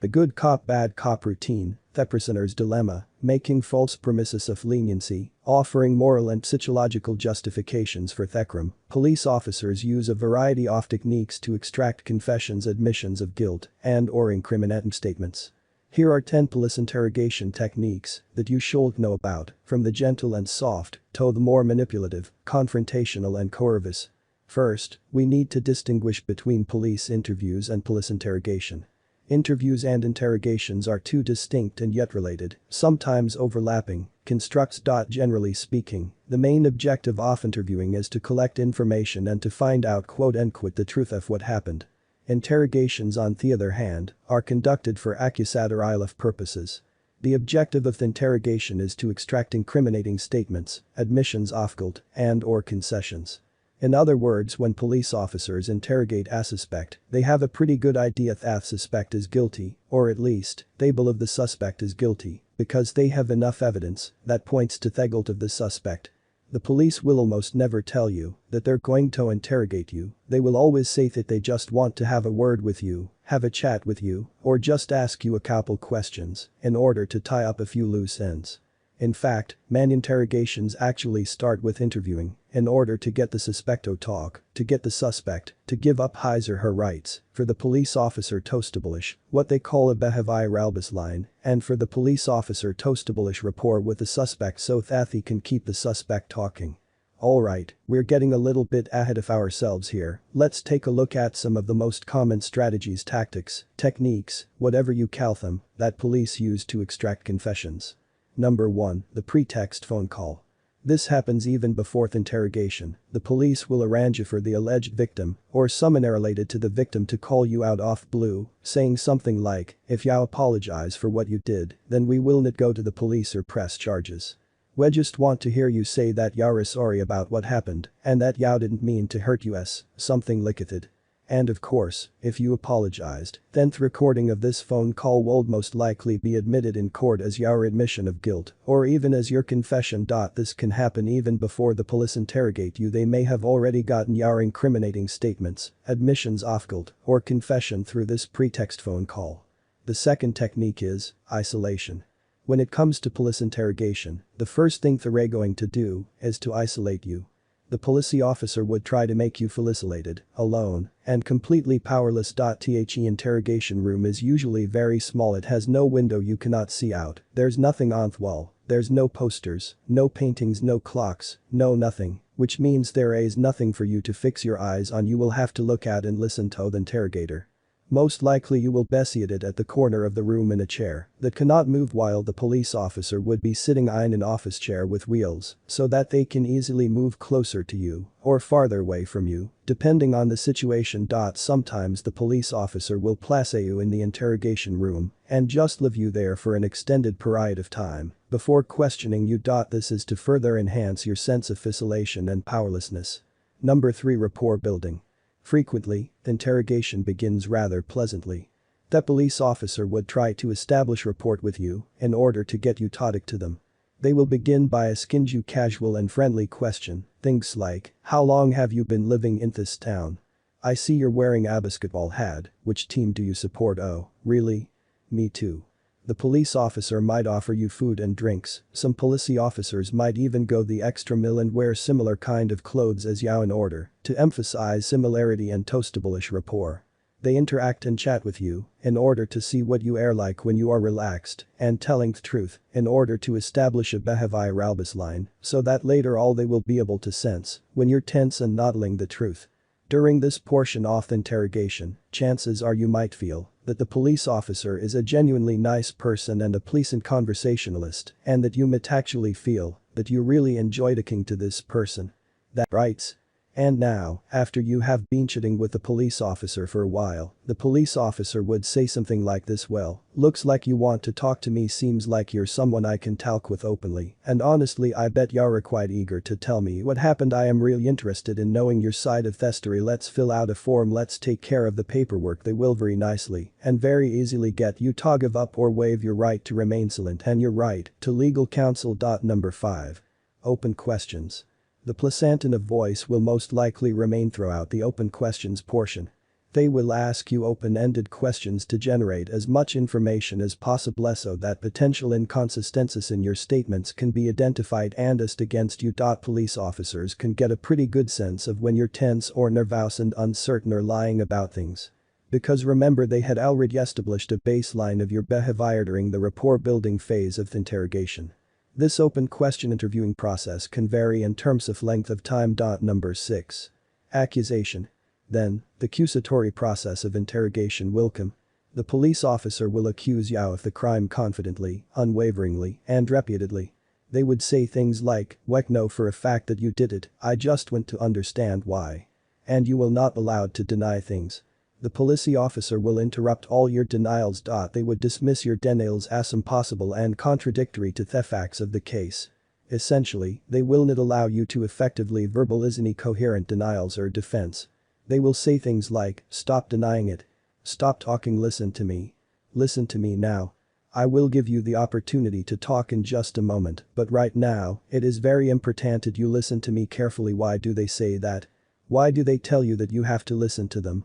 The good cop bad cop routine, the prisoner's dilemma, making false promises of leniency, offering moral and psychological justifications for the crime. Police officers use a variety of techniques to extract confessions, admissions of guilt, and/or incriminating statements. Here are 10 police interrogation techniques that you should know about, from the gentle and soft to the more manipulative, confrontational and coercive. First, we need to distinguish between police interviews and police interrogation. Interviews and interrogations are two distinct and yet related, sometimes overlapping, constructs. Generally speaking, the main objective of interviewing is to collect information and to find out quote-unquote the truth of what happened. Interrogations, on the other hand, are conducted for accusatorial purposes. The objective of the interrogation is to extract incriminating statements, admissions of guilt, and/or concessions. In other words, when police officers interrogate a suspect, they have a pretty good idea that suspect is guilty, or at least, they believe the suspect is guilty, because they have enough evidence that points to the guilt of the suspect. The police will almost never tell you that they're going to interrogate you. They will always say that they just want to have a word with you, have a chat with you, or just ask you a couple questions in order to tie up a few loose ends. In fact, many interrogations actually start with interviewing in order to get the suspect to talk, to get the suspect to give up his or her rights, for the police officer to establish what they call a behavioral line, and for the police officer to establish rapport with the suspect so that he can keep the suspect talking. Alright, we're getting a little bit ahead of ourselves here. Let's take a look at some of the most common strategies, tactics, techniques, whatever you call them, that police use to extract confessions. Number 1, the pretext phone call. This happens even before the interrogation. The police will arrange for the alleged victim or someone related to the victim to call you out of blue, saying something like, "If you apologize for what you did, then we will not go to the police or press charges. We just want to hear you say that you're sorry about what happened and that you didn't mean to hurt us," something like it. And of course, if you apologized, then the recording of this phone call will most likely be admitted in court as your admission of guilt, or even as your confession. This can happen even before the police interrogate you. They may have already gotten your incriminating statements, admissions of guilt, or confession through this pretext phone call. The second technique is isolation. When it comes to police interrogation, the first thing they're going to do is to isolate you. The police officer would try to make you feel isolated, alone, and completely powerless. The interrogation room is usually very small. It has no window, you cannot see out, there's nothing on the wall, there's no posters, no paintings, no clocks, no nothing, which means there is nothing for you to fix your eyes on. You will have to look at and listen to the interrogator. Most likely you will be seated at the corner of the room in a chair that cannot move, while the police officer would be sitting in an office chair with wheels so that they can easily move closer to you or farther away from you, depending on the situation. Sometimes the police officer will place you in the interrogation room and just leave you there for an extended period of time before questioning you. This is to further enhance your sense of isolation and powerlessness. Number 3, rapport building. Frequently, the interrogation begins rather pleasantly. The police officer would try to establish rapport with you in order to get you to talk to them. They will begin by asking you casual and friendly question, things like, "How long have you been living in this town? I see you're wearing a basketball hat, which team do you support?" "Oh, really? Me too." The police officer might offer you food and drinks. Some police officers might even go the extra mile and wear similar kind of clothes as you in order to emphasize similarity and to establish rapport. They interact and chat with you in order to see what you are like when you are relaxed and telling the truth, in order to establish a behavioral line so that later all they will be able to sense when you're tense and not telling the truth. During this portion of the interrogation, chances are you might feel that the police officer is a genuinely nice person and a pleasant conversationalist, and that you might actually feel that you really enjoy talking to this person. That's right. And now, after you have been chatting with the police officer for a while, the police officer would say something like this: "Well, looks like you want to talk to me, seems like you're someone I can talk with openly, and honestly I bet you're quite eager to tell me what happened. I am really interested in knowing your side of the story. Let's fill out a form, let's take care of the paperwork." They will very nicely and very easily get you to give up or waive your right to remain silent and your right to legal counsel. Number 5. Open questions. The placenta of voice will most likely remain throughout the open questions portion. They will ask you open-ended questions to generate as much information as possible so that potential inconsistencies in your statements can be identified and used against you. Police officers can get a pretty good sense of when you're tense or nervous and uncertain or lying about things. Because remember, they had already established a baseline of your behavior during the rapport building phase of the interrogation. This open question interviewing process can vary in terms of length of time. Number 6. Accusation. Then, the accusatory process of interrogation will come. The police officer will accuse you of the crime confidently, unwaveringly, and repeatedly. They would say things like, "We know for a fact that you did it, I just want to understand why." And you will not be allowed to deny things. The police officer will interrupt all your denials. They would dismiss your denials as impossible and contradictory to the facts of the case. Essentially, they will not allow you to effectively verbalize any coherent denials or defense. They will say things like, "Stop denying it. Stop talking, listen to me. Listen to me now. I will give you the opportunity to talk in just a moment, but right now, it is very important that you listen to me carefully." Why do they say that? Why do they tell you that you have to listen to them?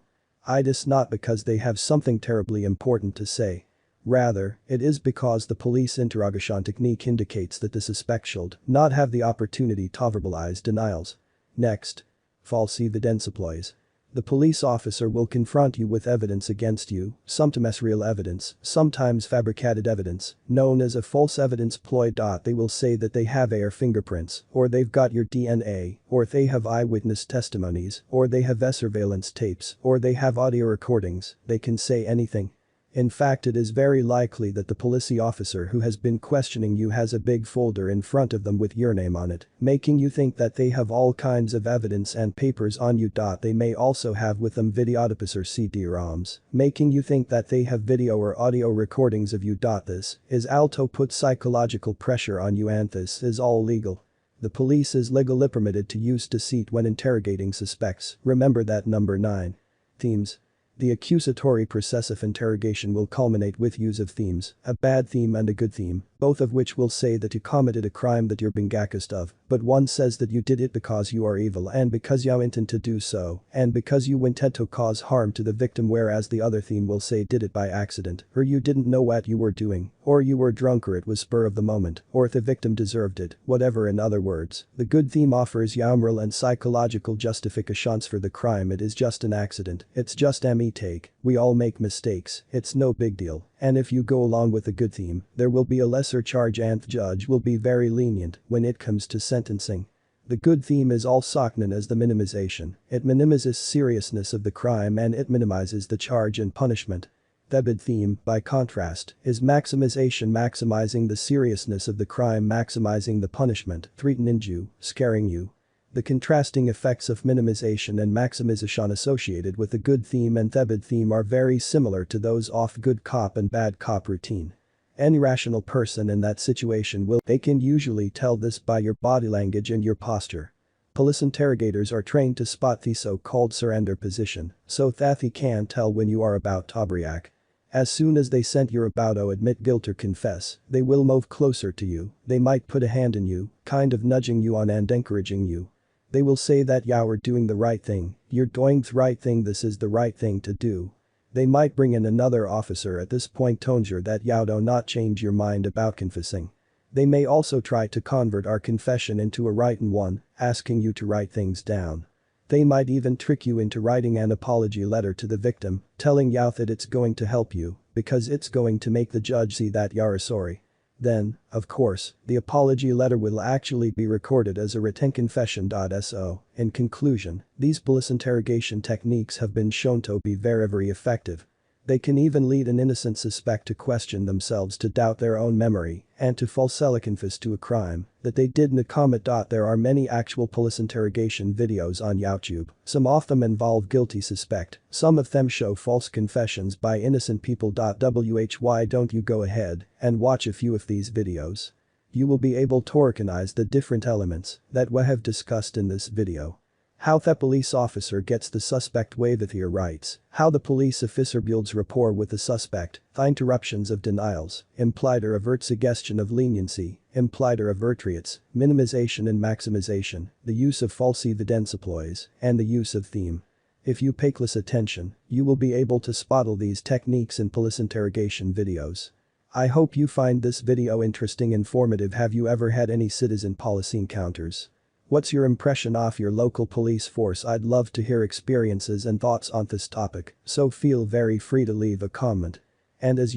It is not because they have something terribly important to say. Rather, it is because the police interrogation technique indicates that the suspect should not have the opportunity to verbalize denials. Next. False evidence employs. The police officer will confront you with evidence against you, sometimes real evidence, sometimes fabricated evidence, known as a false evidence ploy. They will say that they have your fingerprints, or they've got your DNA, or they have eyewitness testimonies, or they have surveillance tapes, or they have audio recordings. They can say anything. In fact, it is very likely that the police officer who has been questioning you has a big folder in front of them with your name on it, making you think that they have all kinds of evidence and papers on you. They may also have with them videotapes or CD-ROMs, making you think that they have video or audio recordings of you. This is to put psychological pressure on you, and this is all legal. The police is legally permitted to use deceit when interrogating suspects. Remember that. Number 9. Themes. The accusatory process of interrogation will culminate with use of themes, a bad theme and a good theme, both of which will say that you committed a crime that you're being accused of, but one says that you did it because you are evil and because you intend to do so, and because you intend to cause harm to the victim, whereas the other theme will say did it by accident, or you didn't know what you were doing, or you were drunk, or it was spur of the moment, or the victim deserved it, whatever. In other words, the good theme offers you moral and psychological justifications for the crime. It is just an accident, it's just a mistake, we all make mistakes, it's no big deal. And if you go along with the good theme, there will be a lesser charge and the judge will be very lenient when it comes to sentencing. The good theme is also known as the minimization. It minimizes seriousness of the crime and it minimizes the charge and punishment. The bad theme, by contrast, is maximization, maximizing the seriousness of the crime, maximizing the punishment, threatening you, scaring you. The contrasting effects of minimization and maximization associated with the good theme and the bad theme are very similar to those of good cop and bad cop routine. Any rational person in that situation they can usually tell this by your body language and your posture. Police interrogators are trained to spot the so-called surrender position, so that they can tell when you are about to react. As soon as they sense you're about to admit guilt or confess, they will move closer to you, they might put a hand in you, kind of nudging you on and encouraging you. They will say that you're doing the right thing, you're doing the right thing, this is the right thing to do. They might bring in another officer at this point to ensure that you do not change your mind about confessing. They may also try to convert our confession into a written one, asking you to write things down. They might even trick you into writing an apology letter to the victim, telling you that it's going to help you, because it's going to make the judge see that you're sorry. Then, of course, the apology letter will actually be recorded as a written confession. So, in conclusion, these police interrogation techniques have been shown to be very effective. They can even lead an innocent suspect to question themselves, to doubt their own memory, and to falsely confess to a crime that they didn't commit. There are many actual police interrogation videos on YouTube, some of them involve guilty suspect, some of them show false confessions by innocent people. Why don't you go ahead and watch a few of these videos? You will be able to recognize the different elements that we have discussed in this video. How the police officer gets the suspect with their rights, how the police officer builds rapport with the suspect, the interruptions of denials, implied or overt suggestion of leniency, implied or overt threats, minimization and maximization, the use of false evidence employs, and the use of theme. If you pay close attention, you will be able to spot all these techniques in police interrogation videos. I hope you find this video interesting and informative. Have you ever had any citizen police encounters? What's your impression of your local police force? I'd love to hear experiences and thoughts on this topic, so feel very free to leave a comment. And as